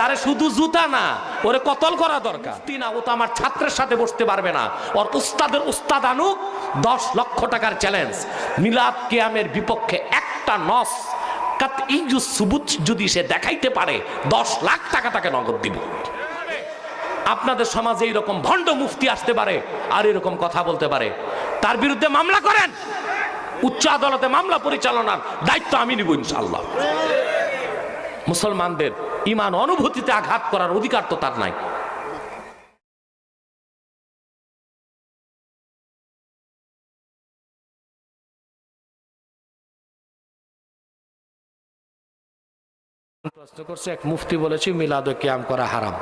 তারে শুধু জুতা না, ওরে কতল করা দরকার। না, ও তো আমার ছাত্রের সাথে বসতে পারবে না। ওর উস্তাদের উস্তাদ আনুক, 10 লক্ষ টাকার চ্যালেঞ্জ। মিলাদ কিয়ামের বিপক্ষে একটা নস সুবুত যদি সে দেখাইতে পারে, 10 লাখ টাকা তাকে নগদ দিব। আপনাদের সমাজে এইরকম ভণ্ড মুফতি আসতে পারে আর এরকম কথা বলতে পারে, তার বিরুদ্ধে মামলা করেন। উচ্চ আদালতে মামলা পরিচালনার দায়িত্ব আমি নিব ইনশাআল্লাহ। মুসলমানদের ঈমান অনুভূতিতে আঘাত করার অধিকার তো তার নাই। প্রশ্ন করছে এক মুফতি বলেছে মিলাদ কিয়াম করা হারাম।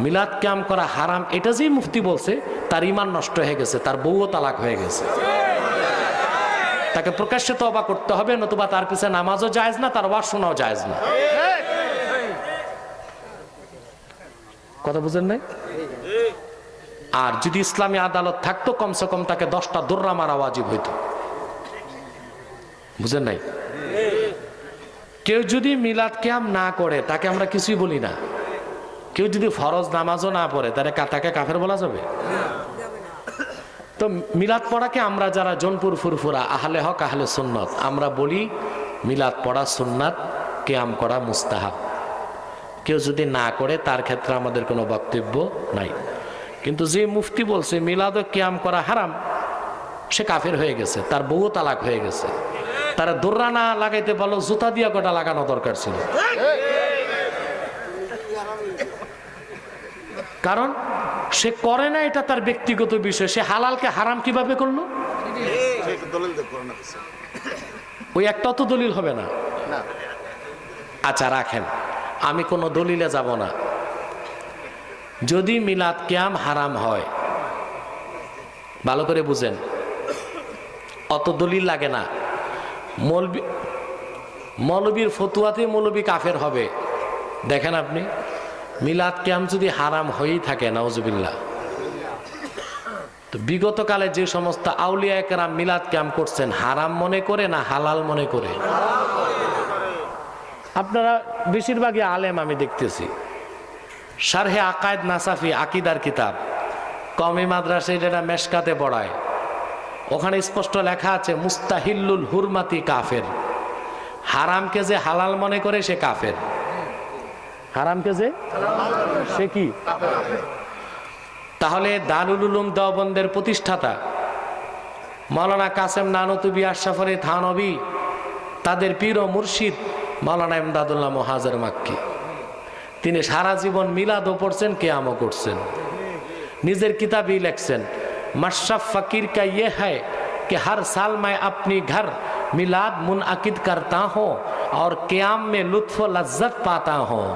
মিলাদ কিয়াম করা হারাম এটা যেই মুফতি বলছে, তার ঈমান নষ্ট হয়ে গেছে, তার বউও তালাক হয়ে গেছে। তাকে প্রকাশ্যে তওবা করতে হবে, নতুবা তার পিছে নামাজও জায়েজ না, তার ওয়াজ শোনাও জায়েজ না। কথা বুঝেন নাই? আর যদি ইসলামী আদালত থাকতো, কমসে কম তাকে 10টা দোররা মারা ওয়াজিব হইতো। বুঝেন নাই? কেউ যদি মিলাদ কিয়াম না করে তাকে আমরা কিছুই বলি না। কেউ যদি ফরজ নামাজও না পড়ে তাকে কাফের বলা যাবে? তো মিলাদ পড়াকে আমরা যারা জোনপুর ফুরফুরা আহলে হক আহলে সুন্নত, আমরা বলি মিলাদ পড়া সুন্নাত, কিয়াম করা মুস্তাহাব। কেউ যদি না করে তার ক্ষেত্রে আমাদের কোনো বক্তব্য নাই। কিন্তু যে মুফতি বলছে মিলাদ ও কিয়াম করা হারাম, সে কাফের হয়ে গেছে, তার বউ তালাক হয়ে গেছে। তারা দোররা না লাগাইতে বলো, জুতা দিয়া কটা লাগানো দরকার ছিল। কারণ সে করে না, এটা তার ব্যক্তিগত বিষয়। সে হালালকে হারাম কিভাবে করলো? ওই একটা তো দলিল হবে না। আচ্ছা রাখেন, আমি কোনো দলিলে যাব না। যদি মিলাদ কিয়াম হারাম হয়, ভালো করে বুঝেন, অত দলিল লাগে না। মৌলবীর ফতুয়াতে মৌলবী কাফের হবে। দেখেন আপনি, মিলাদ কিয়াম যদি হারাম হয়েই থাকে, নাউজুবিল্লাহ, তো বিগত কালে যে সমস্ত আউলিয়া কেরাম মিলাদ কিয়াম করছেন, হারাম মনে করে না হালাল মনে করে? আপনারা বেশিরভাগই আলেম আমি দেখতেছি। শারহে আকায়েদ নাসাফি, আকিদার কিতাব, কওমি মাদ্রাসায় যেটা মেশকাতে পড়ায়, ওখানে স্পষ্ট লেখা আছে মুস্তাহিল্লুল হুরমাতি কাফের। হারামকে যে হালাল মনে করে সে কাফের। হারামকে যে সে কি? তাহলে দারুল উলুম দেওবন্দের প্রতিষ্ঠাতা মাওলানা কাসেম নানুতুবি আশরাফ আলী থানভী, তাদের পীর ও মুর্শিদ মাওলানা ইমদাদুল্লাহ মুহাজির মাক্কি, তিনি সারা জীবন মিলাদও পড়ছেন, কিয়ামও করছেন। নিজের কিতাবেই লেখছেন, मशरफ फकीर का ये है कि हर साल मैं अपनी घर मिलाद मुनअकिद करता हूँ और क़याम में लुत्फ़ व लज्जत पाता हूँ।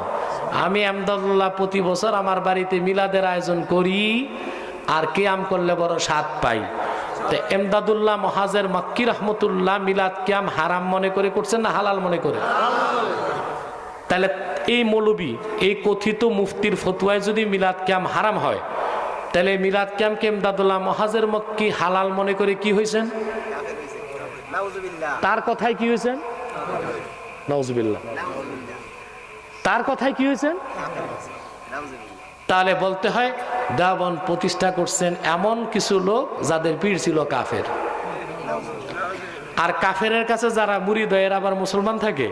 আমি আমদাদুল্লাহ প্রতি বছর আমার বাড়িতে মিলাদের আয়োজন করি আর কিয়াম করলে বড় স্বাদ পাই। তো এমদাদুল্লাহ মুহাজির মাক্কি রহমতুল্লাহ মিলাদ কিয়াম হারাম মনে করে করছেন না হালাল মনে করে? তাহলে এই মৌলবী, এই কথিত মুফতির ফতোয়ায় যদি মিলাদ কিয়াম হারাম হয়, তাহলে মিলাদ কিয়ামকে এমদাদুল্লাহ মুহাজির মাক্কি হালাল মনে করে কি হয়েছেন? তার কথায় কি হয়েছেন? নাউজুবিল্লাহ। তার কথায় কি হয়েছেন? তাহলে বলতে হয় দেওবন্দ প্রতিষ্ঠা করছেন এমন কিছু লোক যাদের পীর ছিল কাফের। আর কাফেরের কাছে যারা মুরিদ হয়, এরা আবার মুসলমান থাকে?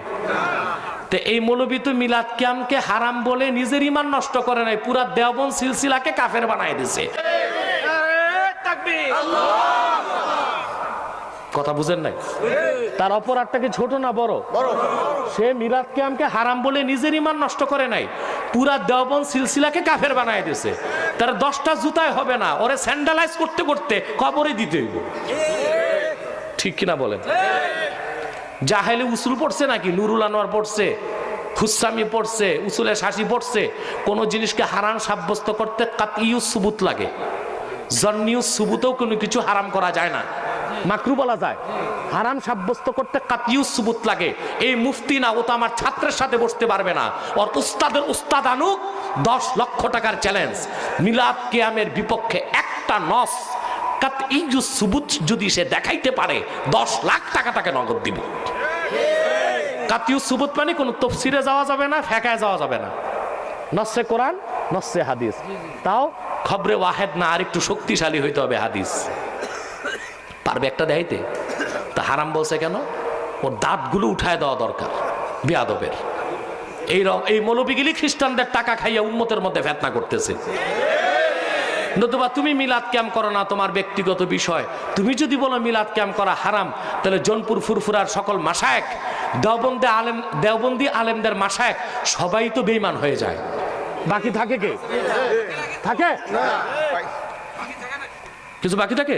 তো এই মৌলবী তো মিলাদ কিয়ামকে হারাম বলে নিজের ঈমান নষ্ট করে নাই, পুরা দেওবন্দ সিলসিলাকে কাফের বানায় দিছে। কথা বুঝেন নাই? তার অপরাধটা কি ছোট না বড়? সে মিলাদ কিয়ামকে হারাম বলে নিজের ঈমান নষ্ট করে নাই, পুরা দেওবন্দ সিলসিলাকে কাফের বানায় দিয়েছে। তার 10টা জুতায় হবে না, ওরে স্যান্ডালাইজ করতে করতে কবরে দিতে হইব। ঠিক কিনা বলেন? জাহেলে উসুল পড়ছে নাকি? নুরুল আনোয়ার পড়ছে, খুসামি পড়ছে, উসুলে শাসি পড়ছে। কোন জিনিসকে হারাম সাব্যস্ত করতে কাতইউস সুবুত লাগে। জন্নিউস সুবুতেও কোনো কিছু হারাম করা যায় না, মাকরু বলা যায়। হারাম সাব্যস্ত করতে কাতইউস সুবুত লাগে। এই মুফতি না, ও তো আমার ছাত্রের সাথে বসতে পারবে না। ওর উস্তাদের উস্তাদ আনুক, 10 লক্ষ টাকার চ্যালেঞ্জ। মিলাদ কিয়ামের বিপক্ষে একটা নস কাতইউস সুবুত যদি সে দেখাইতে পারে, 10 লাখ টাকা তাকে নগদ দিব। কাতইউস সুবুত মানে কোনো তাফসীরে যাওয়া যাবে না, ফিকহে যাওয়া যাবে না। নসে কোরআন নসে হাদিস, তাও খবরে ওয়াহেদ না, আর একটু শক্তিশালী হইতে হবে হাদিস। পারবে একটা দেখাইতে? তা হারাম বলছে কেন? ওর দাঁতগুলো উঠায় দেওয়া দরকার বেয়াদবের। এই মৌলবীগুলি খ্রিস্টানদের টাকা খাইয়া উম্মতের মধ্যে ফেতনা করতেছে। নতুবা তুমি মিলাদ ক্যাম্প করো না, তোমার ব্যক্তিগত বিষয়। তুমি যদি বলো মিলাদ ক্যাম্প করা হারাম, তাহলে জোনপুর ফুরফুরার সকল মাশায়েখ, দেওবন্দি আলেমদের মাশায়েখ সবাই তো বেঈমান হয়ে যায়। বাকি থাকে কে? থাকে কিছু বাকি থাকে?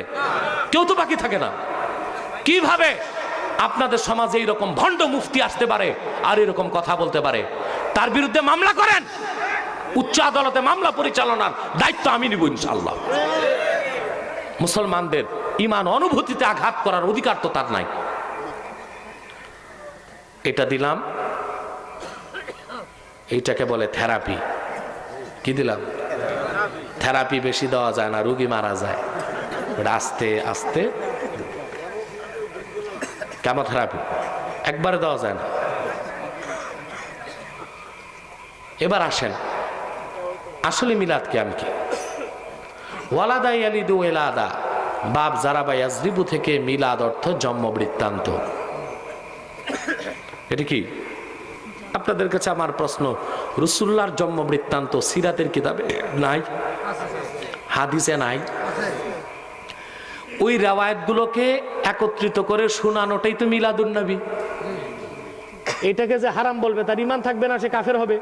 কেউ তো বাকি থাকে না। কিভাবে আপনাদের সমাজে এইরকম ভণ্ড মুফতি আসতে পারে আর এরকম কথা বলতে পারে? তার বিরুদ্ধে মামলা করেন, উচ্চ আদালতে মামলা পরিচালনার দায়িত্ব আমি নিব ইনশাআল্লাহ। মুসলমানদের ঈমান অনুভূতিতে আঘাত করার অধিকার তো তার নাই। এটা দিলাম, এইটাকে বলে থেরাপি। কি দিলাম? থেরাপি বেশি দেওয়া যায় না, রোগী মারা যায়। আস্তে আস্তে কেমোথেরাপি একবারে দেওয়া যায় না। এবার আসেন আসলে মিলাদ ক্যাম্প কি? ওয়ালাদা ইয়ালিদু ওয়ালাদা, বাপ জারাবা ইয়াজরিবু থেকে মিলাদ অর্থ জন্ম বৃত্তান্ত। এটা কি? আপনাদের কাছে আমার প্রশ্ন, রাসূলুল্লাহর জন্ম বৃত্তান্ত সিরাতের কিতাবে নাই, হাদিসে নাই। ওই রিওয়ায়াতগুলোকে একত্রিত করে শোনানোটাই তো মিলাদুন নবী। এটাকে যে হারাম বলবে তার ঈমান থাকবে না, সে কাফের হবে।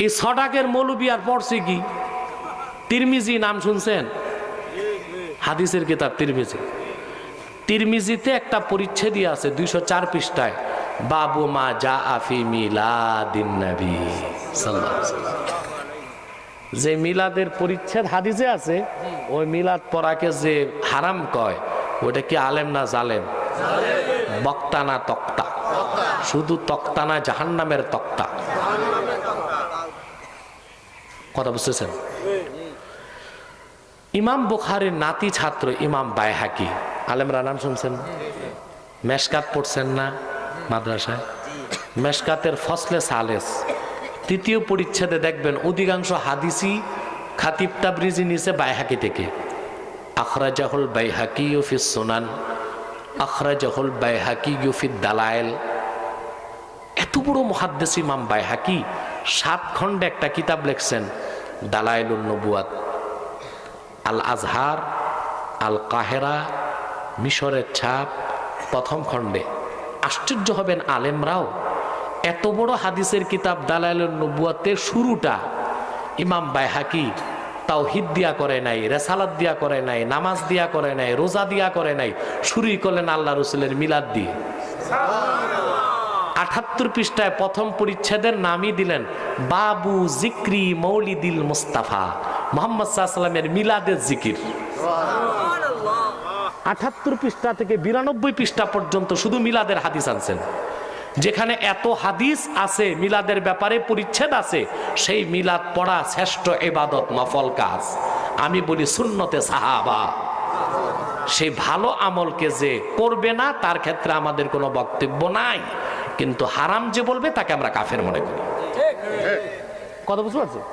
এই ছটাকের মৌলবী আর পড়ছে কি? তিরমিজি নাম শুনছেন? হাদিসের কিতাব তিরমিজি। তিরমিজিতে একটা পরিচ্ছেদই আছে 204 পৃষ্ঠায়, বাবু মা জা আফি মিলাদিন নবী সাল্লাল্লাহু আলাইহি ওয়াসাল্লাম। যে মিলাদের পরিচ্ছেদ হাদিসে আছে, ওই মিলাদ পড়াকে যে হারাম কয়, ওটা কি আলেম না জালেম? বক্তা না তক্তা? শুধু তক্তা না, জাহান্নামের তক্তা। কথা বুঝতেছেন? ইমাম বুখারীর নাতি ছাত্র ইমাম বাইহাকি, আলেমরা নাম শুনছেন? মেশকাত পড়ছেন না মাদ্রাসায়? মেশকাতের ফসলে সালেস 3য় পরিচ্ছেদে দেখবেন অধিকাংশ হাদিসই খাতিব তাবরিজি নিচে বাইহাকি থেকে। আখরাজাহুল বাইহাকি ফিস সুনান, আখরাজাহুল বাইহাকি ফিদ দালায়েল। এত বড় মুহাদ্দিস ইমাম বাইহাকি 7 খণ্ডে একটা কিতাব লিখছেন, দালায়েলুন নবুয়াত। আল আজহার, আল কাহেরা, মিশরের ছাপ, 1ম খণ্ডে। আশ্চর্য হবেন আলেমরাও, এত বড় হাদিসের কিতাব দালায়েলুন নবুয়াতের শুরুটা ইমাম বাইহাকি তাওহীদ দিয়া করে নাই, রিসালাত দিয়া করে নাই, নামাজ দিয়া করে নাই, রোজা দিয়া করে নাই, শুরুই করলেন আল্লাহ রাসূলের মিলাদ দিয়ে। 78 পৃষ্ঠায় 1ম পরিচ্ছেদের নামই দিলেন বাবু জিক্রি মৌলিদিল মুস্তাফা, মুহাম্মদ সাল্লাল্লাহু আলাইহি ওয়াসাল্লামের মিলাদের জিকির। 78 পৃষ্ঠা থেকে 92 পৃষ্ঠা পর্যন্ত শুধু মিলাদের হাদিস আনছেন। যেখানে এত হাদিস আছে মিলাদের ব্যাপারে, পরিচ্ছেদ আছে, সেই মিলাদ পড়া শ্রেষ্ঠ ইবাদত, নফল কাজ। আমি বলি সুন্নতে সাহাবা। সেই ভালো আমলকে যে করবে না তার ক্ষেত্রে আমাদের কোনো বক্তব্য নাই, কিন্তু হারাম যে বলবে তাকে আমরা কাফের মনে করি। কথা বুঝতে পারছেন?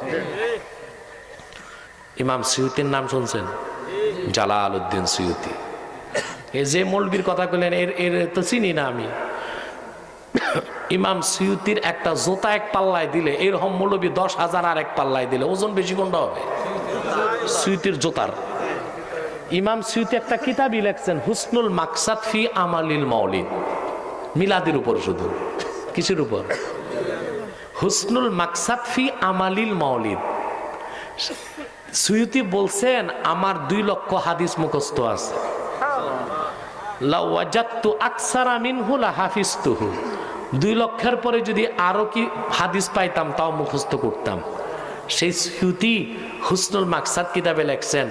ইমাম সিউতির নাম শুনছেন? জালালউদ্দিন সিউতি। এই যে মৌলবীর কথা কইলেন, এর তো চিনি না আমি। ইমাম সিউতির একটা জোতা এক পাল্লায় দিলে, এরকম মৌলবী 10,000 আর এক পাল্লায় দিলে ওজন বেশি কোনটা হবে? সিউতির জোতার। ইমাম সিউতি একটা কিতাবই লিখছেন, হুসনুল মাকসাদ ফি আমালিল মাউলিদ। মিলাদের উপর শুধু। কিসের উপর? হুসনুল মাকসাদ ফি আমালিল মাউলিদ। সিউতি বলছেন, আমার 2 লক্ষ হাদিস মুখস্থ আছে। লাউ ওয়াজাদতু আকসারা মিনহু লাহাফিজতুহু। 2 লক্ষের পরে যদি আরো কি হাদিস পাইতাম তাও মুখস্থ করতাম। সেই সিউতি হুসনুল মাকসাদ কিতাবে লেখছেন,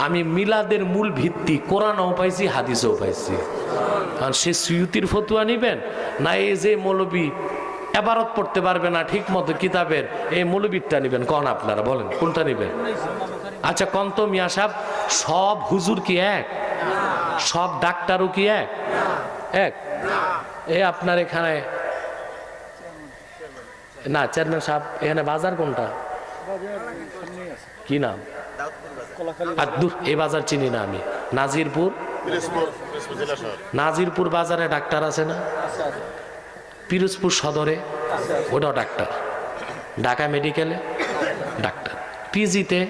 আমি মিলাদের মূল ভিত্তি কোরআনও পাইছি, হাদিসও পাইছি। আর সে সিউতির ফতুয়া নিবেন না এই যে মৌলবী এবারত পড়তে পারবে না ঠিক মতো কিতাবের, এই মৌলবীরটা নিবেন? কোন আপনারা বলেন কোনটা নিবেন? আচ্ছা কন্ত মিয়া সাহেব, সব হুজুর কি এক? সব ডাক্তারও কি এক? এক? এ আপনার এখানে না চেয়ারম্যান সাহেব, এখানে বাজার কোনটা, কি নাম? আর দূর, এই বাজার চিনি না আমি। নাজিরপুর বাজারে ডাক্তার আছে না? পিরোজপুর সদরে ওটাও ডাক্তার, ঢাকা মেডিকেলে ডাক্তার, পিজিতে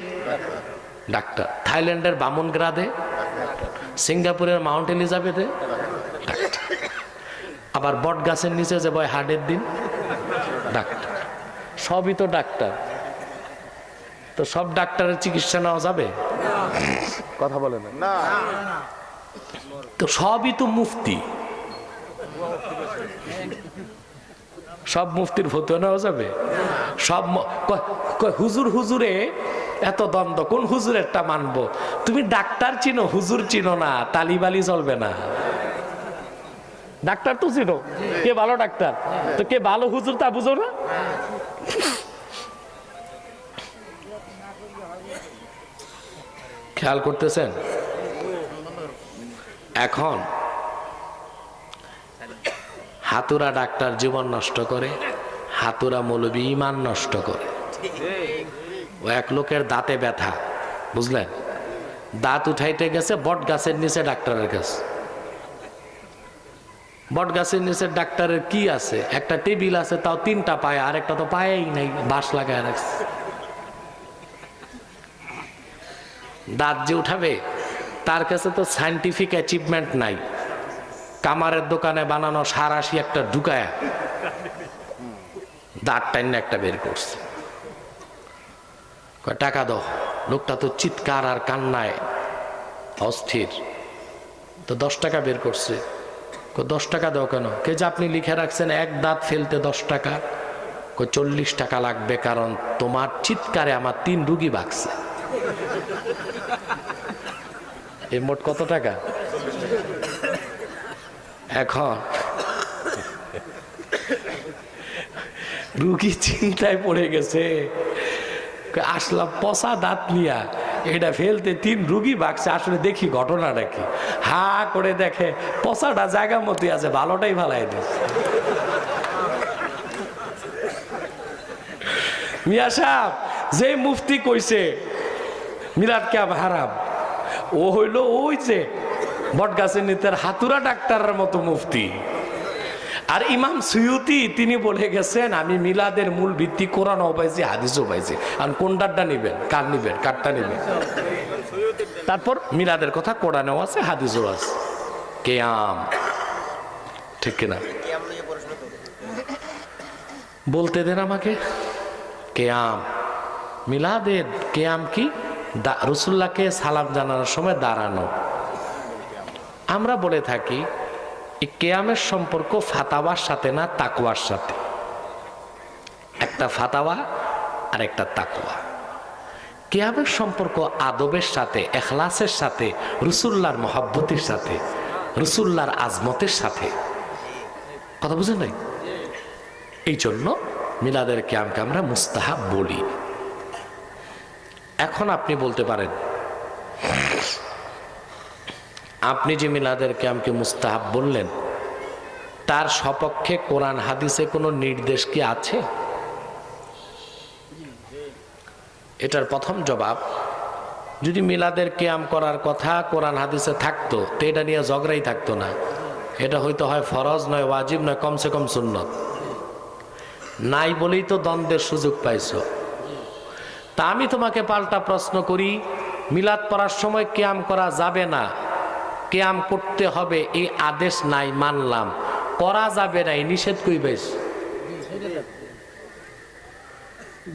ডাক্তার, থাইল্যান্ডের বামনগ্রাদে, সিঙ্গাপুরের মাউন্ট এলিজাবেথে ডাক্তার, আবার বট গাছের নিচে যে বয় হার্টের দিন ডাক্তার। সবই তো ডাক্তার। তো সব ডাক্তারের চিকিৎসা নেওয়া যাবে? কথা বলে না। তো সবই তো মুফতি, সব মুফতির ফতোয়া নেওয়া যাবে? সব হুজুর হুজুরে এত দ্বন্দ্ব, কোন হুজুরেরটা মানবো? তুমি ডাক্তার চিনো, হুজুর চিনো না, তালিবালি চলবে না। ডাক্তার তো চিনো, কে ভালো ডাক্তার, তো কে ভালো হুজুর তা বুঝো না? খেয়াল করতেছেন? এখন হাতুরা ডাক্তার জীবন নষ্ট করে, হাতুরা মৌলবী ইমান নষ্ট করে। ও এক লোকের দাঁতে ব্যথা, বুঝলেন, দাঁত উঠাইতে গেছে বট গাছের নিচে ডাক্তারের কাছে। বট গাছের নিচে ডাক্তারের কি আছে? একটা টেবিল আছে, তাও 3টা পায়ে, আর একটা তো পায়েই নাই, বাঁশ লাগায় রাখছে। দাঁত যে উঠাবে তার কাছে তো সায়েন্টিফিক অ্যাচিভমেন্ট নাই, কামারের দোকানে বানানো সারাশি একটা ঢুকায়া দাঁত টাইনে একটা বের করছে। টাকা দাও। লোকটা তো চিৎকার আর কান্নায় অস্থির। তো 10 টাকা বের করছে। 10 টাকা দাও কেন? কে যে আপনি লিখে রাখছেন এক দাঁত ফেলতে 10 টাকা। 40 টাকা লাগবে, কারণ তোমার চিৎকারে আমার 3 রুগী বাগছে। এই মোট কত টাকা? এখন রুগী চিন্তায় পড়ে গেছে, আসলাম পচা দাঁত নিয়া, এটা ফেলতে 3 রুগী বাগছে, আসলে দেখি ঘটনাটা কি। হা করে দেখে পচাটা জায়গা মতোই আছে, ভালোটাই ভালাই দিচ্ছে। মিয়া সাহেব, যে মুফতি কইছে মিলাদ ক্যাম্প হারাম, ও হইল ওই যে বট গাছের নিতের হাতুরা ডাক্তারের মতো মুফতি। আর ইমাম সুয়ুতি তিনি বলে গেছেন, আমি মিলাদের মূল ভিত্তি কোরআনও পাইছি, হাদিসও পাইছি। আর কোনটারটা নিবেন, কার নিবেন, কারটা নিবেন? তারপর মিলাদের কথা কোরআনেও আছে, হাদিসও আছে। কেয়াম, ঠিক কিনা? বলতে দেন আমাকে। কেয়াম, মিলাদের কেয়াম কি? রসুল্লাহকে সালাম জানানোর সময় দাঁড়ানো। আমরা বলে থাকি এই কেয়ামের সম্পর্ক ফাতাওয়ার সাথে না, তাকওয়ার সাথে। একটা ফাতাওয়া আর একটা তাকওয়া। কেয়ামের সম্পর্ক আদবের সাথে, এখলাসের সাথে, রসুল্লাহর মহব্বতের সাথে, রসুল্লাহর আজমতের সাথে। কথা বুঝেন নাই? এই জন্য মিলাদের কেয়ামকে আমরা মুস্তাহাব বলি। এখন আপনি বলতে পারেন, আপনি যে মিলাদের কেয়ামকে মুস্তাহাব বললেন, তার সপক্ষে কোরআন হাদিসে কোনো নির্দেশ কি আছে? এটার প্রথম জবাব, যদি মিলাদের কেয়াম করার কথা কোরআন হাদিসে থাকতো তো এটা নিয়ে ঝগড়াই থাকতো না। এটা হয়তো হয় ফরজ, নয় ওয়াজিব, নয় কমসে কম সুন্নত। নাই বলেই তো দ্বন্দ্বের সুযোগ পাইছো। তা আমি তোমাকে পাল্টা প্রশ্ন করি, মিলাদ পড়ার সময় কেয়াম করা যাবে না, কেয়াম করতে হবে এই আদেশ নাই, মানলাম, করা যাবে না এই নিষেধ কই বেশ?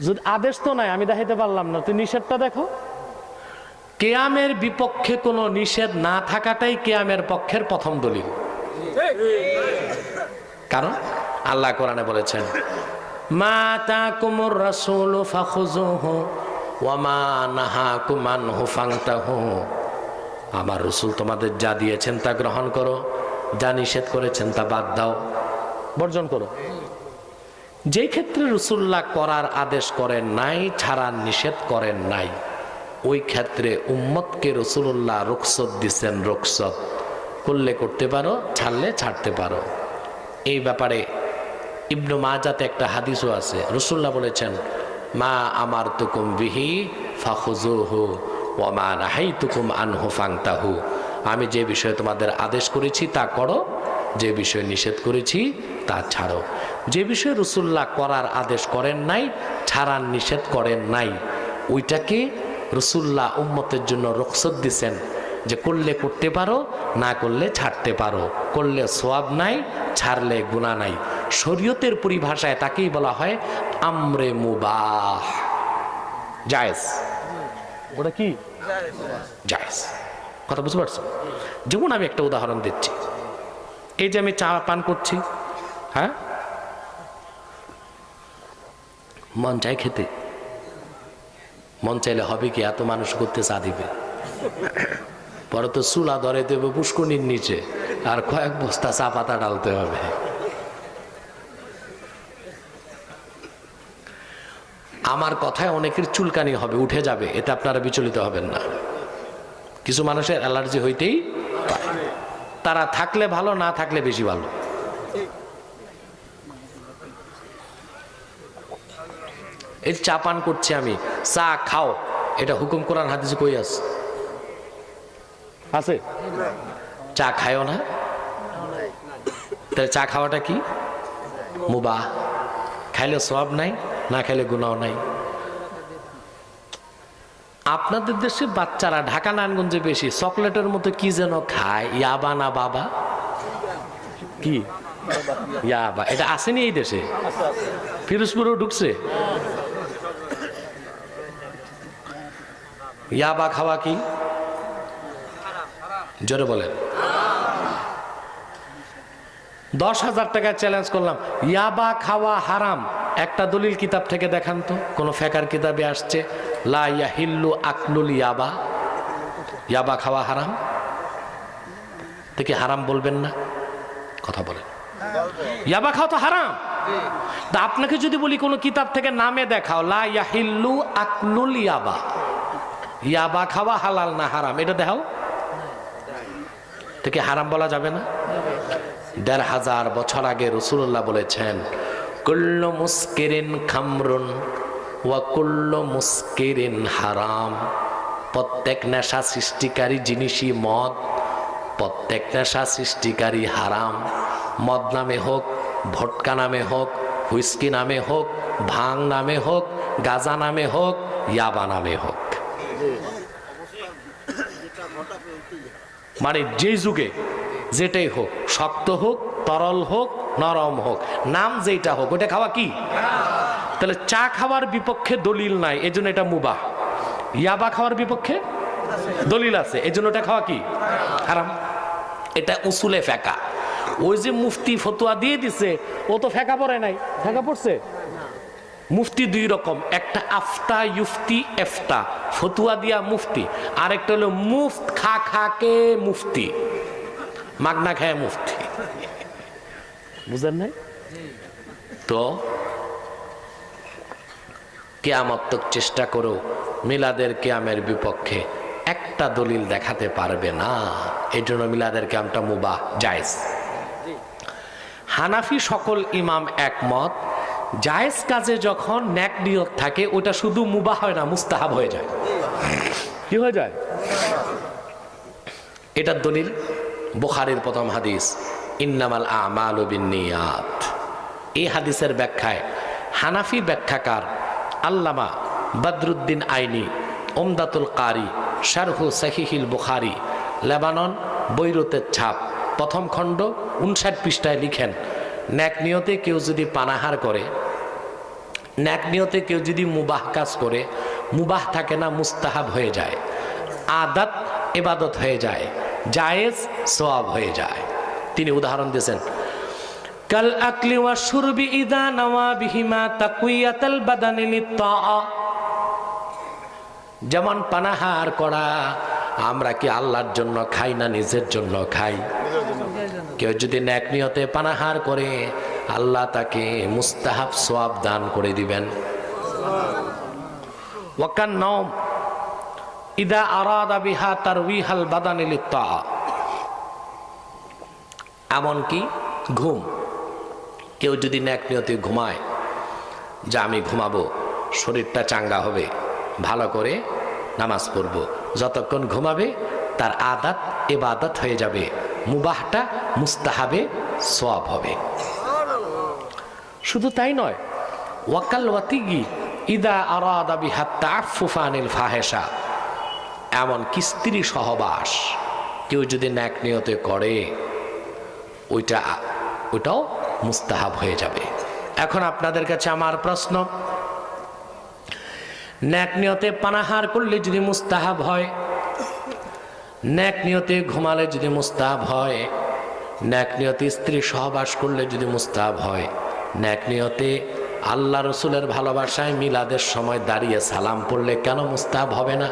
যদি আদেশ তো নাই, আমি দেখাইতে পারলাম না, তুই নিষেধটা দেখো। কেয়ামের বিপক্ষে কোনো নিষেধ না থাকাটাই কেয়ামের পক্ষের প্রথম দলিল। কারণ আল্লাহ কোরআনে বলেছেন, মা তাকুমুর রাসূলু ফাখুযুহু ওয়া মা নাহাকুম আনহু ফান্তাহু। আমার রাসূল তোমাদের যা দিয়েছেন তা গ্রহণ করো, যা নিষেধ করেছেন তা বাদ দাও, বর্জন করো। যেই ক্ষেত্রে রাসূলুল্লাহ করার আদেশ করেন নাই, ছাড়ার নিষেধ করেন নাই, ওই ক্ষেত্রে উম্মতকে রাসূলুল্লাহ রুখসত দিচ্ছেন। রুখসত করলে করতে পারো, ছাড়লে ছাড়তে পারো। এই ব্যাপারে ইবনু মাজাতে একটা হাদিসও আছে, রাসূলুল্লাহ বলেছেন, মা আমারতুকুম বিহি ফাখুযুহু ওয়া মা নাহাইতুকুম আনহু ফান্তাহু। আমি যে বিষয়ে তোমাদের আদেশ করেছি তা করো, যে বিষয়ে নিষেধ করেছি তা ছাড়ো। যে বিষয়ে রাসূলুল্লাহ করার আদেশ করেন নাই, ছাড়ার নিষেধ করেন নাই, ওইটাকে রাসূলুল্লাহ উম্মতের জন্য রুখসত দিছেন যে করলে করতে পারো, না করলে ছাড়তে পারো, করলে সওয়াব নাই, ছাড়লে গুনাহ নাই। শরীয়তের পরিভাষায় তাকেই বলা হয় আমরে মুবাহ, জায়েজ। ওটা কি জায়েজ, কথা বুঝতে পারছো? যেমন আমি একটা উদাহরণ দিচ্ছি, এই যে আমি চা পান করছি, হ্যাঁ, মন চাই খেতে, মন চাইলে হবে কি, এত মানুষ করতে চা দিবে, পরে তো চুলা ধরে দেবে পুষ্কনির নিচে, আর কয়েক বস্তা চা পাতা ডালতে হবে। আমার কথায় অনেকের চুলকানি হবে, উঠে যাবে, এতে আপনারা বিচলিত হবেন না। কিছু মানুষের অ্যালার্জি হইতেই পারে, তারা থাকলে ভালো, না থাকলে বেশি ভালো। এই চা পান করছি আমি, চা খাও, এটা হুকুম কোরআন হাদিসে কই আছে? চা খায়ও না, তাহলে চা খাওয়াটা কি? মুবাহ। খাইলে সওয়াব নাই, না খাইলে গুনাহ নাই। আপনাদের দেশে বাচ্চারা ঢাকা নারায়ণগঞ্জে বেশি চকলেটের মতো কি যেন খায়, ইয়াবা না বাবা, কি ইয়াবা, এটা আসেনি এই দেশে? ফিরোজপুরেও ঢুকছে। ইয়াবা খাওয়া কি? জোরে বলেন। 10,000 টাকা চ্যালেঞ্জ করলাম, ইয়াবা খাওয়া হারাম, একটা দলিল কিতাব থেকে দেখান তো। কোন ফেকার কিতাবে আসছে লা ইয়াহিল্লু আকলুল ইয়াবা, ইয়াবা খাওয়া হারাম? দেখি হারাম বলবেন না, কথা বলেন। ইয়াবা খাওয়া তো হারাম। তা আপনাকে যদি বলি কোন কিতাব থেকে নামে দেখাও লা ইয়াহিল্লু আকলুল ইয়াবা, ইয়াবা খাওয়া হালাল না হারাম, এটা দেখাও, থেকে হারাম বলা যাবে না? ১৫০০ বছর আগে রাসূলুল্লাহ বলেছেন, কুল্লু মুসকিরিন খামরুন ওয়া কুল্লু মুসকিরিন হারাম। প্রত্যেক নেশা সৃষ্টিকারী জিনিসই মদ, প্রত্যেক নেশা সৃষ্টিকারী হারাম। মদ নামে হোক, ভটকা নামে হোক, হুইস্কি নামে হোক, ভাং নামে হোক, গাঁজা নামে হোক, ইয়াবা নামে হোক, মানে যে যুগে যেটাই হোক, শক্ত হোক, তরল হোক, নরম হোক, নাম যেটা হোক, ওটা খাওয়া কি? তাহলে চা খাওয়ার বিপক্ষে দলিল নাই, এজন্য এটা মুবাহ। ইয়াবা খাওয়ার বিপক্ষে দলিল আছে, এজন্য এটা খাওয়া কি? হারাম। এটা উসুলে ফেকা। ওই যে মুফতি ফতোয়া দিয়ে দিছে, ও তো ফেকা পড়ে নাই, ফেকা পড়ছে? মুফতি দুই রকম, একটা আফতা ইউফতি এফতা, ফতুয়া দিয়া মুফতি, আর একটা হলো মুফত খা খাকে মুফতি, মাগনা খায় মুফতি, বুঝেন নাই? তো কিয়ামত তক চেষ্টা করো, মিলাদের কিয়ামের বিপক্ষে একটা দলিল দেখাতে পারবে না, এই জন্য মিলাদের কিয়ামটা মুবাহ, জায়েজ। হানাফি সকল ইমাম একমত, জায়েজ কাজে যখন নেক নিয়ত থাকে ওটা শুধু মুবাহ হয় না, মুস্তাহাব হয়ে যায়। কি হয়ে যায়? এটার দলিল বুখারীর প্রথম হাদিস, ইন্নামাল আমালু বিন্নিয়াত। এই হাদিসের ব্যাখ্যায় হানাফি ব্যাখ্যাকার আল্লামা বদরুদ্দিন আইনি উমদাতুল কারি শারহু সহিহিল বুখারী, লেবানন, বৈরুতের ছাপ, প্রথম খণ্ড 59 পৃষ্ঠায় লিখেন, নেক নিয়তে কেউ যদি পানাহার করে, নেক নিয়তে কেউ যদি মুবাহ কাজ করে, মুবাহ থাকে না, মুস্তাহাব হয়ে যায়, আদাত ইবাদত হয়ে যায়, জায়েজ সওয়াব হয়ে যায়। তিনি উদাহরণ দিয়েছেন, কাল আকলি ওয়া শুরবি ইযা নাওয়া বিহিমা তাকওয়াতাল বাদানি লিত্তাআ। যেমন পানাহার করা, আমরা কি আল্লাহর জন্য খাই না নিজের জন্য খাই? কেউ যদি নেক নিয়তে পানাহার করে, আল্লাহ তাকে মুস্তাহাব সওয়াব দান করে দিবেন। ওয়াকান নাওম ইদা আরাদা বিহা তারউইহাল বাদানি লিত্তাআ। এমনকি ঘুম, কেউ যদি ন্যাক নিয়তে ঘুমায়, যা আমি ঘুমাবো, শরীরটা চাঙ্গা হবে, ভালো করে নামাজ পড়বো, যতক্ষণ ঘুমাবে তার আদাত ইবাদত হয়ে যাবে, মুবাহটা মুস্তাহাবে সওয়াব হবে। শুধু তাই নয়, ওয়াকাল ওয়াতিগি ইদা আরাদা বিহাত তাআফফুফা আনিল ফাহিশা, এমন কি স্ত্রী সহবাস কেউ যদি ন্যাক নিয়তে করে ওইটাও মুস্তাহাব হয়ে যাবে। এখন আপনাদের কাছে আমার প্রশ্ন, ন্যাক নিয়তে পানাহার করলে যদি মুস্তাহাব হয়, ন্যাক নিয়তে ঘুমালে যদি মুস্তাহাব হয়, ন্যাক নিয়তে স্ত্রী সহবাস করলে যদি মুস্তাহাব হয়, ন্যাক নিয়তে আল্লাহ রসুলের ভালোবাসায় মিলাদের সময় দাঁড়িয়ে সালাম পড়লে কেন মুস্তাহাব হবে না?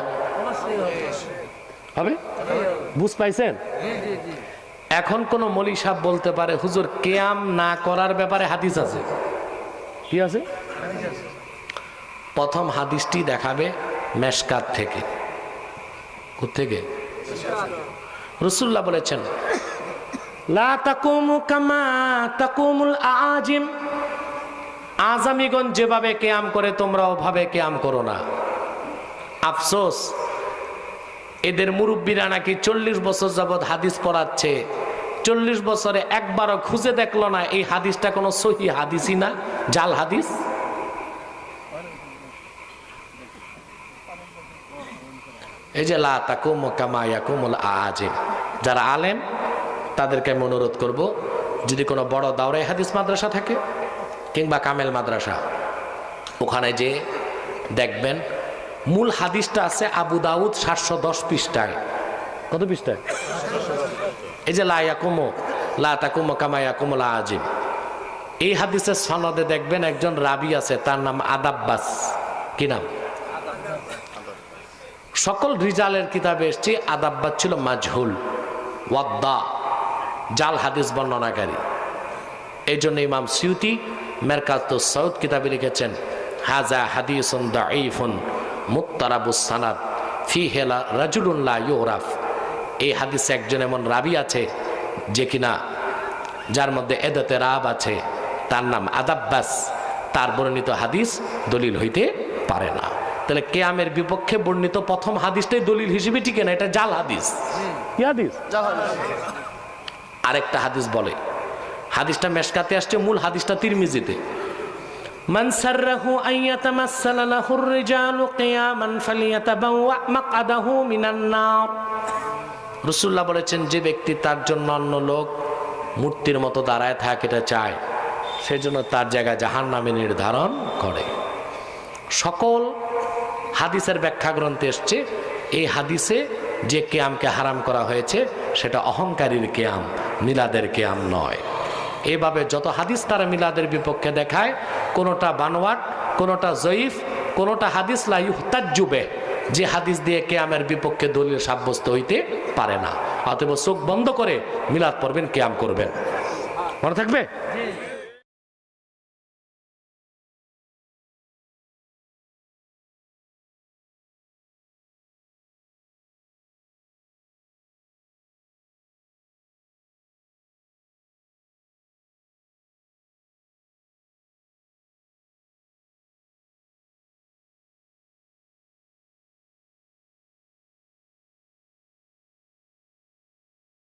হবে? বুঝ পাইছেন? এখন কোন মৌলী সাহেব বলতে পারে, হুজুর কিয়াম না করার ব্যাপারে হাদিস আছে। কি আছে? প্রথম হাদিসটি দেখাবে মেশকাত থেকে। কোত্থেকে? রাসূলুল্লাহ বলেছেন, লা তাকুমু কামা তাকুমুল আজিম, আজামিগণ যেভাবে কিয়াম করে তোমরা ওভাবে কিয়াম করো না। আফসোস, এদের মুরব্বীরা নাকি 40 বছর যাবৎ হাদিস পড়াচ্ছে, 40 বছরে একবারও খুঁজে দেখলো না এই হাদিসটা কোনো সহিহ হাদিসই না, জাল হাদিস। এই যে লা তাকুমু কামা ইয়াকুমুল আজিম, যারা আলেম তাদেরকে আমি অনুরোধ করব, যদি কোনো বড় দাওরাই হাদিস মাদ্রাসা থাকে কিংবা কামেল মাদ্রাসা, ওখানে যে দেখবেন মূল হাদিসটা আছে আবু দাউদ 710 পৃষ্ঠায়। কত পৃষ্ঠায়? এই যে লা তাকুমু কামা ইয়াকুমুল আজিম, এই হাদিসের সনদে দেখবেন একজন রাবি আছে, তার নাম আদাব্বাস। কি নাম? সকল রিজালের কিতাবে এসছে আদাব্বাস ছিল মাজহুল, ওয়াদ্দা, জাল হাদিস বর্ণনাকারী। এই জন্য ইমাম সিউতি মেরকাতুস সাউদ কিতাবে লিখেছেন, হাজা হাদিসুন দাঈফুন মুত্তারাবুস সানাদ ফিহি রাজুলুন লা ইউরাফ। এই হাদিসে একজন এমন রাবি আছে যে কিনা যার মধ্যে এদাতে রাব আছে, তার নাম আদাব্বাস, তার বর্ণিত হাদিস দলিল হইতে পারে না। তাহলে কিয়ামের বিপক্ষে বর্ণিত প্রথম হাদিসটাই দলিল হিসেবে টিকে না, এটা জাল হাদিস। কি হাদিস? আরেকটা হাদিস বলে, হাদিসটা মেশকাতে আসছে, মূল হাদিসটা তিরমিজিতে, মান সাররাহু আইয়াতামাসসালা লাহুর রিজালু কিয়ামান ফালিয়াতাবাওয়া মাকআদাহু মিনান নার। রাসূলুল্লাহ বলেছেন, যে ব্যক্তি তার জন্য অন্য লোক মূর্তির মতো দাঁড়ায় থাকে এটা চায়, সেজন্য তার জায়গা জাহান্নামে নির্ধারণ করে। সকল হাদিসের ব্যাখ্যা গ্রন্থে এসছে এই হাদিসে যে কিয়ামকে হারাম করা হয়েছে সেটা অহংকারীর কিয়াম, মিলাদের কিয়াম নয়। এভাবে যত হাদিস তারা মিলাদের বিপক্ষে দেখায়, কোনোটা বানোয়াট, কোনোটা জয়ীফ, কোনোটা হাদিস লা ইহতাজ্জু বিহি, যে হাদিস দিয়ে কিয়ামের বিপক্ষে দলিল সাব্যস্ত হইতে পারে না। অতএব চোখ বন্ধ করে মিলাদ পড়বেন, কিয়াম করবেন। মনে থাকবে?